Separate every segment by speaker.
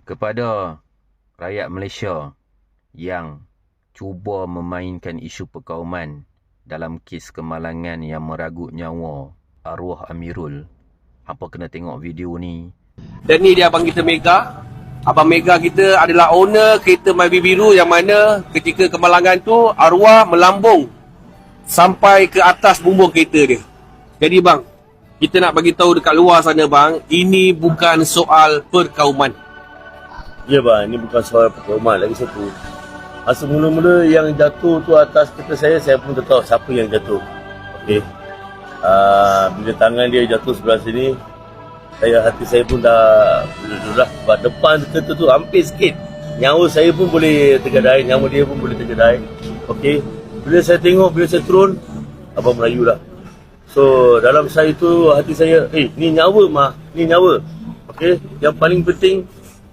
Speaker 1: Kepada rakyat Malaysia yang cuba memainkan isu perkauman dalam kes kemalangan yang meragut nyawa arwah Amirul, hampa kena tengok video ni.
Speaker 2: Dan ni dia abang kita Mega. Abang Mega kita adalah owner kereta Myvi Biru, yang mana ketika kemalangan tu arwah melambung sampai ke atas bumbung kereta dia. Jadi bang, kita nak bagi tahu dekat luar sana bang, ini bukan soal perkauman.
Speaker 3: Ya bang, ini bukan soal perkauman. Lagi satu, masa mula-mula yang jatuh tu atas kereta saya pun tak tahu siapa yang jatuh. Okey. Bila tangan dia jatuh sebelah sini, hati saya pun dah depan kereta tu hampir sikit. Nyawa saya pun boleh tergadai, nyawa dia pun boleh tergadai. Okey. Bila saya tengok, bila saya turun, abang merayu lah. So dalam saya tu hati saya, ni nyawa mah, ni nyawa. Okey. Yang paling penting,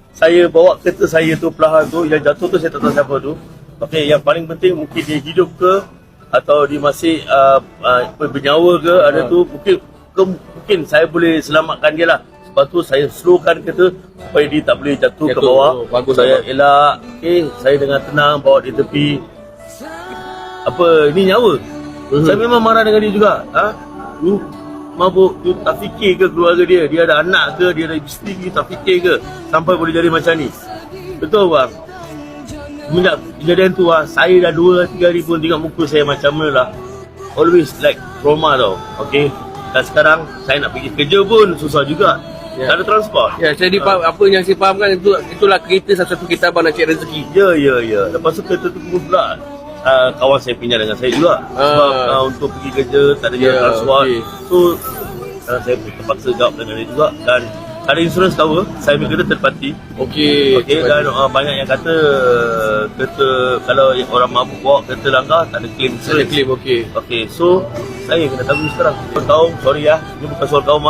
Speaker 3: saya bawa kereta saya tu perlahan tu, yang jatuh tu saya tak tahu siapa tu. Okey, yang paling penting mungkin dia hidup ke atau dia masih bernyawa ke, ada tu mungkin saya boleh selamatkan dia lah. Sebab tu saya slowkan kereta supaya dia tak boleh jatuh ke bawah.
Speaker 2: Bagus,
Speaker 3: saya elak, saya dengan tenang bawa dia tepi. Ini nyawa. Saya memang marah dengan dia juga. Lu mabuk, tu tak fikir ke keluarga dia? Dia ada anak ke? Dia ada isteri ke? Tak fikir ke? Sampai boleh jadi macam ni. Betul bang? Semenjak kejadian tu saya dah 2-3 hari pun tengok muka saya macam mana lah. Always like trauma tau. Okay. Dan sekarang saya nak pergi kerja pun susah juga. Tak ada transport.
Speaker 2: Ya, jadi apa yang saya fahamkan itulah kereta satu-satu kita abang nak cari rezeki.
Speaker 3: Ya. Lepas tu kereta tu pula kawan saya pinjam dengan saya juga. Sebab untuk pergi kerja tak ada transport. Okay. So saya terpaksa jawab dengan dia juga. Dan ada insurans cover, saya punya kereta third party. Okey. Dan banyak yang kata kereta kalau orang mabuk bawa kereta langgar tak ada claim insurans.
Speaker 2: Tak ada claim,
Speaker 3: okey. So saya kena tanggung sekarang. Kaum, sorry ini bukan soal kaum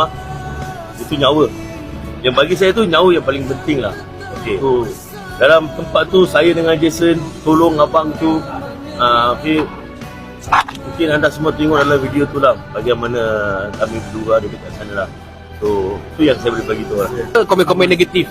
Speaker 3: itu nyawa. Yang bagi saya tu nyawa yang paling penting lah. Okey. So dalam tempat tu saya dengan Jason tolong abang tu. Okey. Mungkin anda semua tengok dalam video tu lah bagaimana kami berdua ada dekat sana lah. So, itu yang saya boleh bagi tahu lah.
Speaker 2: Komen-komen negatif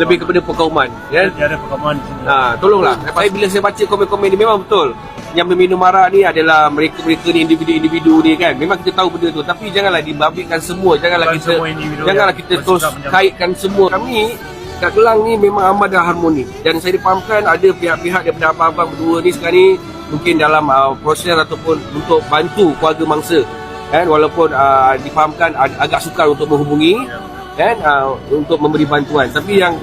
Speaker 2: lebih kepada perkauman, ya?
Speaker 3: Tiada perkauman di sini.
Speaker 2: Tolonglah. Bila saya baca komen-komen ni, memang betul yang meminum arak ni adalah mereka ni, individu-individu ni kan. Memang kita tahu benda tu, tapi janganlah dibabitkan semua. Janganlah kita terus kaitkan semua. Kami kat Kelang ni memang amat dah harmoni, dan saya dipahamkan ada pihak-pihak daripada abang-abang berdua ni sekarang ni mungkin dalam proses ataupun untuk bantu keluarga mangsa. Kan, walaupun difahamkan agak sukar untuk menghubungi, kan, untuk memberi bantuan, tapi yang